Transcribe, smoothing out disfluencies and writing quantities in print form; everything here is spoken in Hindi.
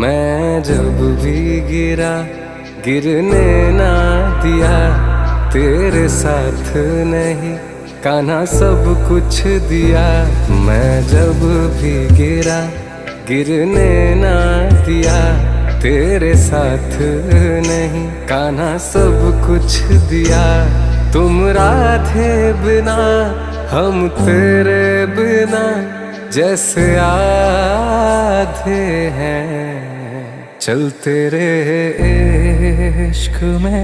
मैं जब भी गिरा गिरने ना दिया, तेरे साथ नहीं कान्हा सब कुछ दिया। मैं जब भी गिरा गिरने ना दिया, तेरे साथ नहीं कान्हा सब कुछ दिया। तुम राधे बिना हम तेरे बिना जैसे आधे हैं, चल तेरे इश्क में